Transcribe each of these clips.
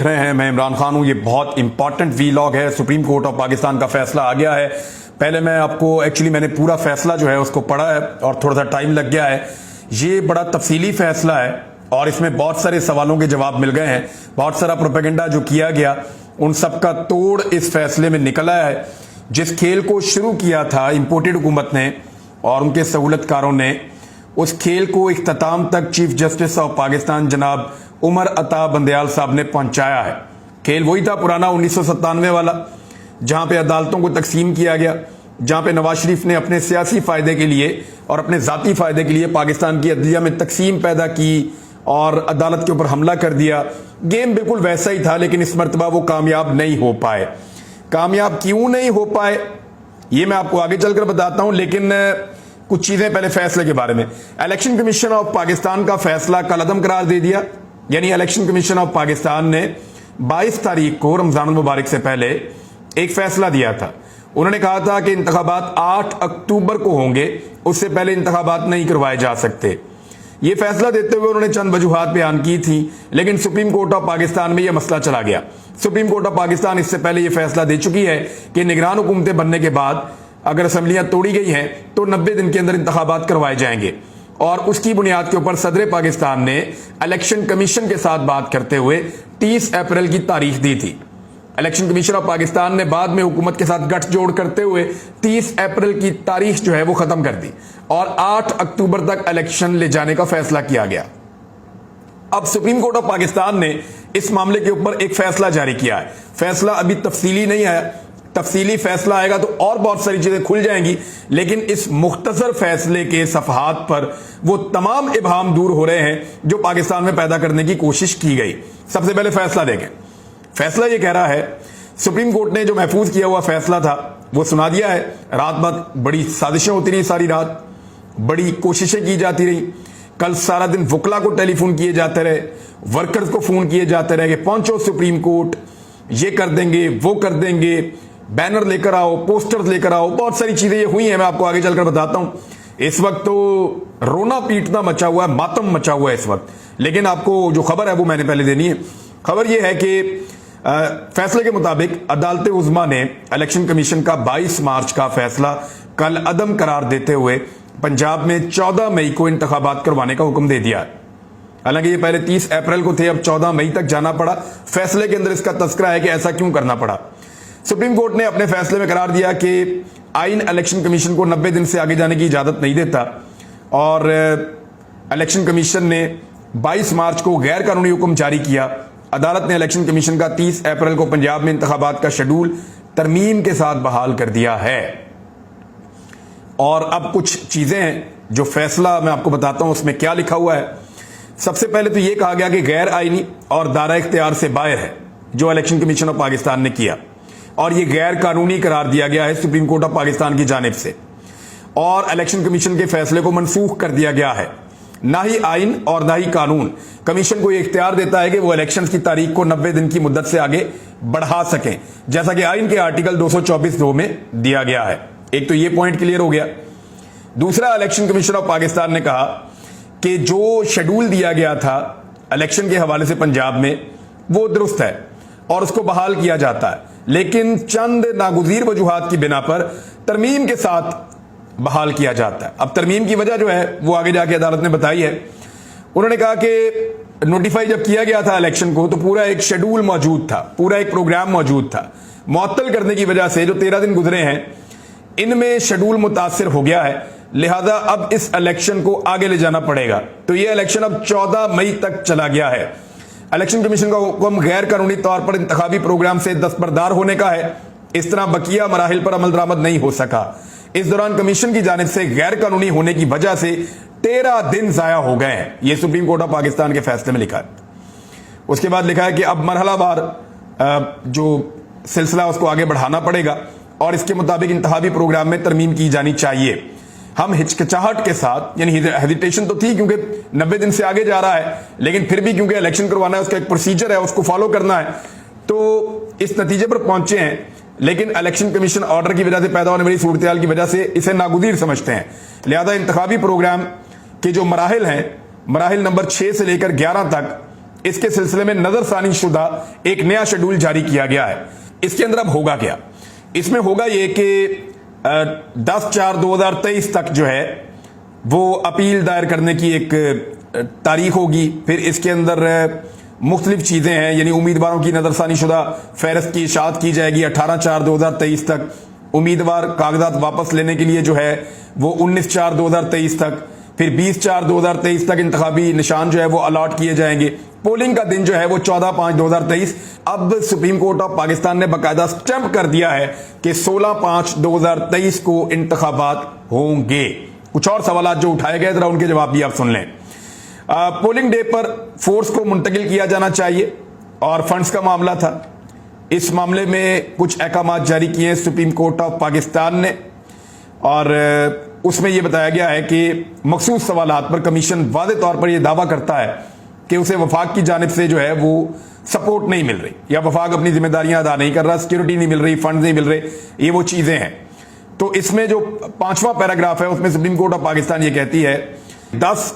रहे हैं, मैं इमरान खान हूं। ये बहुत इंपॉर्टेंट वीलॉग है। सुप्रीम कोर्ट ऑफ पाकिस्तान का फैसला आ गया है। पहले मैं आपको मैंने पूरा फैसला जो है उसको पढ़ा है और थोड़ा सा टाइम लग गया है। ये बड़ा तफसीली फैसला है और इसमें बहुत सारे सवालों के जवाब मिल गए हैं। बहुत सारा प्रोपेगेंडा जो किया गया उन सब का तोड़ इस फैसले में निकला है। जिस खेल को शुरू किया था इंपोर्टेड हुकूमत ने और उनके सहूलतकारों ने, उस खेल को इख्तिताम तक चीफ जस्टिस ऑफ पाकिस्तान जनाब उमर अता बंदयाल साहब ने पहुंचाया है। खेल वही था पुराना 1997 वाला, जहां पे अदालतों को तकसीम किया गया, जहां पे नवाज शरीफ ने अपने सियासी फायदे के लिए और अपने जाती फायदे के लिए पाकिस्तान की अदलिया में तकसीम पैदा की और अदालत के ऊपर हमला कर दिया। गेम बिल्कुल वैसा ही था, लेकिन इस मरतबा वो कामयाब नहीं हो पाए। कामयाब क्यों नहीं हो पाए ये मैं आपको आगे चलकर बताता हूं, लेकिन कुछ चीजें पहले फैसले के बारे में। इलेक्शन कमीशन ऑफ पाकिस्तान का फैसला कल अदम करार दे दिया। यानी इलेक्शन कमीशन ऑफ पाकिस्तान ने 22 तारीख को रमजान मुबारक से पहले एक फैसला दिया था। उन्होंने कहा था कि इंतखाबात 8 अक्टूबर को होंगे, उससे पहले इंतखाबात नहीं करवाए जा सकते। ये फैसला देते हुए उन्होंने चंद वजूहात बयान की थी, लेकिन सुप्रीम कोर्ट ऑफ पाकिस्तान में यह मसला चला गया। सुप्रीम कोर्ट ऑफ पाकिस्तान इससे पहले यह फैसला दे चुकी है कि निगरान हुकूमतें बनने के बाद अगर असेंबलियां तोड़ी गई हैं तो 90 दिन के अंदर इंतखाबात करवाए जाएंगे। और उसकी बुनियाद के ऊपर सदर पाकिस्तान ने इलेक्शन कमीशन के साथ बात करते हुए 30 अप्रैल की तारीख दी थी। इलेक्शन कमीशन ऑफ पाकिस्तान ने बाद में हुकूमत के साथ गठजोड़ करते हुए 30 अप्रैल की तारीख जो है वो खत्म कर दी और 8 अक्टूबर तक इलेक्शन ले जाने का फैसला किया गया। अब सुप्रीम कोर्ट ऑफ पाकिस्तान ने इस मामले के ऊपर एक फैसला जारी किया है। फैसला अभी तफसीली नहीं है, तफसीली फैसला आएगा तो और बहुत सारी चीजें खुल जाएंगी, लेकिन इस मुख्तसर फैसले के सफहात पर वो तमाम इबहाम दूर हो रहे हैं जो पाकिस्तान में पैदा करने की कोशिश की गई। सबसे पहले फैसला देखें। फैसला ये कह रहा है, सुप्रीम कोर्ट ने जो महफूज किया हुआ फैसला था वो सुना दिया है। रात भर बड़ी साजिशें होती रही, सारी रात बड़ी कोशिशें की जाती रही। कल सारा दिन वकला को टेलीफोन किए जाते रहे, वर्कर्स को फोन किए जाते रहे कि पहुंचो सुप्रीम कोर्ट, ये कर देंगे वो कर देंगे, बैनर लेकर आओ, पोस्टर्स लेकर आओ। बहुत सारी चीजें ये हुई हैं, मैं आपको आगे चलकर बताता हूं। इस वक्त तो रोना पीटना मचा हुआ है, मातम मचा हुआ है इस वक्त। लेकिन आपको जो खबर है वो मैंने पहले देनी है। खबर ये है कि फैसले के मुताबिक अदालत उज़्मा ने इलेक्शन कमीशन का 22 मार्च का फैसला कल अदम करार देते हुए पंजाब में 14 मई को इंतखाबात करवाने का हुक्म दे दिया। हालांकि ये पहले 30 अप्रैल को थे, अब 14 मई तक जाना पड़ा। फैसले के अंदर इसका तस्करा है कि ऐसा क्यों करना पड़ा। सुप्रीम कोर्ट ने अपने फैसले में करार दिया कि आइन इलेक्शन कमीशन को 90 दिन से आगे जाने की इजाजत नहीं देता और इलेक्शन कमीशन ने 22 मार्च को गैर कानूनी हुक्म जारी किया। अदालत ने इलेक्शन कमीशन का 30 अप्रैल को पंजाब में इंतखाबात का शेड्यूल तरमीम के साथ बहाल कर दिया है। और अब कुछ चीजें हैं जो फैसला मैं आपको बताता हूं उसमें क्या लिखा हुआ है। सबसे पहले तो यह कहा गया कि गैर आईनी और दायरा इख्तियार से बाहर है जो इलेक्शन कमीशन ऑफ पाकिस्तान ने किया, और ये गैर कानूनी करार दिया गया है सुप्रीम कोर्ट ऑफ पाकिस्तान की जानिब से, और इलेक्शन कमीशन के फैसले को मनसूख कर दिया गया है। ना ही आइन और ना ही कानून कमीशन को यह इख्तियार देता है कि वो इलेक्शन की तारीख को 90 दिन की मुद्दत से आगे बढ़ा सकें, जैसा कि आइन के आर्टिकल 224(2) में दिया गया है। एक तो ये पॉइंट क्लियर हो गया। दूसरा, इलेक्शन कमीशन ऑफ पाकिस्तान ने कहा कि जो शेड्यूल दिया गया था इलेक्शन के हवाले से पंजाब में वो दुरुस्त है और उसको बहाल किया जाता है, लेकिन चंद नागुज़ीर वजूहात की बिना पर तरमीम के साथ बहाल किया जाता है। अब तरमीम की वजह जो है वो आगे जाके अदालत ने बताई है। उन्होंने कहा कि नोटिफाई जब किया गया था इलेक्शन को तो पूरा एक शेड्यूल मौजूद था, पूरा एक प्रोग्राम मौजूद था। मुअत्तल करने की वजह से जो 13 दिन गुजरे हैं इनमें शेड्यूल मुतासिर हो गया है, लिहाजा अब इस इलेक्शन को आगे ले जाना पड़ेगा। तो यह इलेक्शन अब 14 मई तक चला गया है। इलेक्शन कमीशन का हुक्म गैर कानूनी तौर पर इंतखाबी प्रोग्राम से दस्तबरदार होने का है। इस तरह बकिया मराहिल पर अमल दरामद नहीं हो सका। इस दौरान कमीशन की जानिब से गैर कानूनी होने की वजह से 13 दिन जाया हो गए हैं। यह सुप्रीम कोर्ट ऑफ पाकिस्तान के फैसले में लिखा है। उसके बाद लिखा है कि अब मरहलावार जो सिलसिला उसको आगे बढ़ाना पड़ेगा और इसके मुताबिक इंतखाबी प्रोग्राम में तरमीम की जानी चाहिए। हम हिचकिचाहट के साथ, यानी हेजिटेशन तो थी क्योंकि 90 दिन से आगे जा रहा है, लेकिन फिर भी क्योंकि इलेक्शन करवाना है, उसका एक प्रोसीजर है, उसको फॉलो करना है, तो इस नतीजे पर पहुंचे हैं। लेकिन इलेक्शन कमीशन ऑर्डर की वजह से पैदा होने वाली सूरत-ए-हाल की वजह से इसे नागुज़ीर समझते हैं। लिहाजा इंतखाबी प्रोग्राम के जो मराहिल हैं, मराहिल नंबर 6 से लेकर 11 तक اس کے سلسلے میں نظر ثانی شدہ ایک نیا شیڈول جاری کیا گیا ہے. اس کے اندر اب ہوگا کیا؟ اس میں ہوگا یہ کہ 10/4/2023 تک جو ہے وہ اپیل دائر کرنے کی ایک تاریخ ہوگی. پھر اس کے اندر مختلف چیزیں ہیں، یعنی امیدواروں کی نظر ثانی شدہ فہرست کی اشاعت کی جائے گی 18/4/2023 تک. امیدوار کاغذات واپس لینے کے لیے جو ہے وہ 19/4/2023 تک. پھر 20/4/2023 تک انتخابی نشان جو ہے وہ الاٹ کیے جائیں گے. پولنگ کا دن جو ہے وہ 14/5/2023. اب سپریم کورٹ آف پاکستان نے باقاعدہ سٹیمپ کر دیا ہے کہ 16/5/2023 کو انتخابات ہوں گے. کچھ اور سوالات جو اٹھائے گئے ذرا ان کے جواب بھی آپ سن لیں. پولنگ ڈے پر فورس کو منتقل کیا جانا چاہیے اور فنڈز کا معاملہ تھا. اس معاملے میں کچھ احکامات جاری کیے ہیں سپریم کورٹ آف پاکستان نے، اور اس میں یہ بتایا گیا ہے کہ مخصوص سوالات پر کمیشن واضح طور پر یہ دعویٰ کرتا ہے کہ اسے وفاق کی جانب سے جو ہے وہ سپورٹ نہیں مل رہی، یا وفاق اپنی ذمہ داریاں ادا نہیں کر رہا، سیکیورٹی نہیں مل رہی، فنڈز نہیں مل رہے، یہ وہ چیزیں ہیں. تو اس میں جو 5واں پیراگراف ہے اس میں سپریم کورٹ آف پاکستان یہ کہتی ہے 10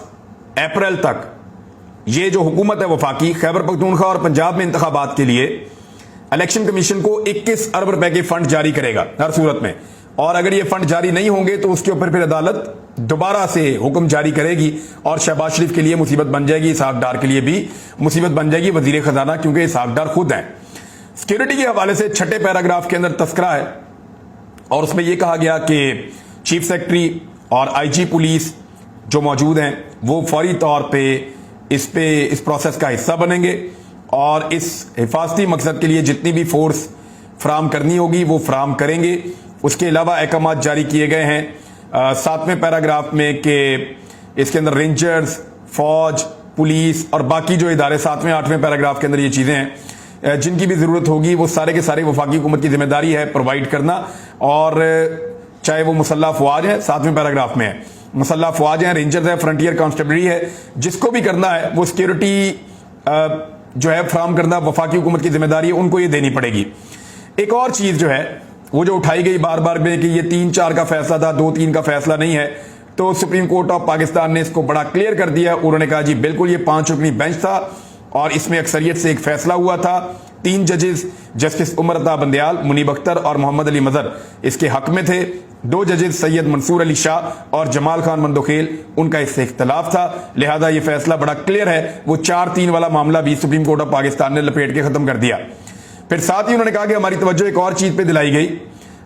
اپریل تک یہ جو حکومت ہے وفاقی، خیبر پختونخوا اور پنجاب میں انتخابات کے لیے الیکشن کمیشن کو 21 ارب روپے کے فنڈ جاری کرے گا ہر صورت میں. اور اگر یہ فنڈ جاری نہیں ہوں گے تو اس کے اوپر پھر عدالت دوبارہ سے حکم جاری کرے گی، اور شہباز شریف کے لیے مصیبت بن جائے گی، اسحاق ڈار کے لیے بھی مصیبت بن جائے گی، وزیر خزانہ، کیونکہ اسحاق ڈار خود ہیں. سیکیورٹی کے حوالے سے 6 پیراگراف کے اندر تذکرہ ہے، اور اس میں یہ کہا گیا کہ چیف سیکرٹری اور IG پولیس جو موجود ہیں وہ فوری طور پہ اس پروسیس کا حصہ بنیں گے، اور اس حفاظتی مقصد کے لیے جتنی بھی فورس فراہم کرنی ہوگی وہ فراہم کریں گے. اس کے علاوہ احکامات جاری کیے گئے ہیں 7ویں پیراگراف میں کہ اس کے اندر رینجرز، فوج، پولیس اور باقی جو ادارے 7ویں 8ویں پیراگراف کے اندر یہ چیزیں ہیں جن کی بھی ضرورت ہوگی وہ سارے کے سارے وفاقی حکومت کی ذمہ داری ہے پرووائڈ کرنا. اور چاہے وہ مسلح افواج ہیں، 7ویں پیراگراف میں ہے، مسلح افواج ہیں، رینجرز ہے، فرنٹیئر کانسٹیبلری ہے، جس کو بھی کرنا ہے وہ سیکیورٹی جو ہے فراہم کرنا وفاقی حکومت کی ذمہ داری ہے، ان کو یہ دینی پڑے گی. ایک اور چیز جو ہے وہ جو اٹھائی گئی بار بار میں کہ یہ 3-4 کا فیصلہ تھا، 2-3 کا فیصلہ نہیں ہے، تو سپریم کورٹ آف پاکستان نے اس کو بڑا کلیئر کر دیا. انہوں نے کہا جی بالکل یہ 5 رکنی بینچ تھا اور اس میں اکثریت سے ایک فیصلہ ہوا تھا. 3 ججز جسٹس عمر عطا بندیال، منیب اختر اور محمد علی مظہر اس کے حق میں تھے. 2 ججز سید منصور علی شاہ اور جمال خان مندوخیل، ان کا اس سے اختلاف تھا، لہذا یہ فیصلہ بڑا کلیئر ہے. وہ 4-3 والا معاملہ بھی سپریم کورٹ آف پاکستان نے لپیٹ کے ختم کر دیا. پھر ساتھ ہی انہوں نے کہا کہ ہماری توجہ ایک اور چیز پہ دلائی گئی،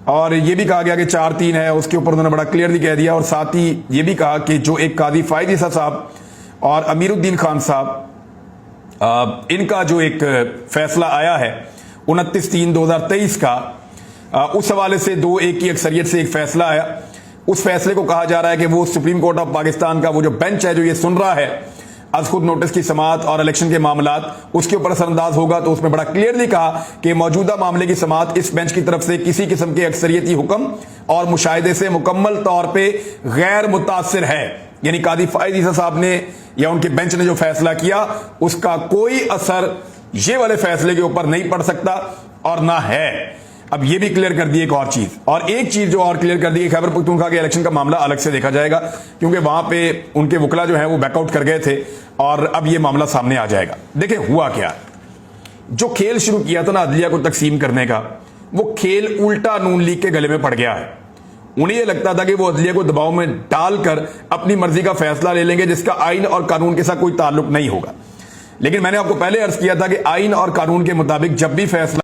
اور یہ بھی کہا گیا کہ 4-3 ہے، اس کے اوپر انہوں نے بڑا کلیئرلی کہہ دیا. اور ساتھ ہی یہ بھی کہا کہ جو ایک قاضی فائد عیسیٰ صاحب اور امیر الدین خان صاحب ان کا جو ایک فیصلہ آیا ہے 29/3/2023 کا، اس حوالے سے 2-1 کی اکثریت سے ایک فیصلہ آیا. اس فیصلے کو کہا جا رہا ہے کہ وہ سپریم کورٹ آف پاکستان کا وہ جو بینچ ہے جو یہ سن رہا ہے از خود نوٹس کی سماعت اور الیکشن کے معاملات، اس کے اوپر اثر انداز ہوگا. تو اس میں بڑا کلیئرلی کہا کہ موجودہ معاملے کی سماعت اس بینچ کی طرف سے کسی قسم کے اکثریتی حکم اور مشاہدے سے مکمل طور پہ غیر متاثر ہے. یعنی قاضی فائد عیسیٰ صاحب نے یا ان کے بینچ نے جو فیصلہ کیا اس کا کوئی اثر یہ والے فیصلے کے اوپر نہیں پڑ سکتا اور نہ ہے. اب یہ بھی کلیئر کر دی ایک اور چیز، اور ایک چیز جو اور کلیئر کر دی، خیبر پختونخوا کے الیکشن کا معاملہ الگ سے دیکھا جائے گا کیونکہ وہاں پہ ان کے وکلا جو ہیں وہ بیک آؤٹ کر گئے تھے، اور اب یہ معاملہ سامنے آ جائے گا. دیکھیں ہوا کیا، جو کھیل شروع کیا تھا نا عدلیہ کو تقسیم کرنے کا، وہ کھیل الٹا نون لیگ کے گلے میں پڑ گیا ہے. انہیں یہ لگتا تھا کہ وہ عدلیہ کو دباؤ میں ڈال کر اپنی مرضی کا فیصلہ لے لیں گے جس کا آئین اور قانون کے ساتھ کوئی تعلق نہیں ہوگا. لیکن میں نے آپ کو پہلے عرض کیا تھا کہ آئین اور قانون کے مطابق جب بھی فیصلہ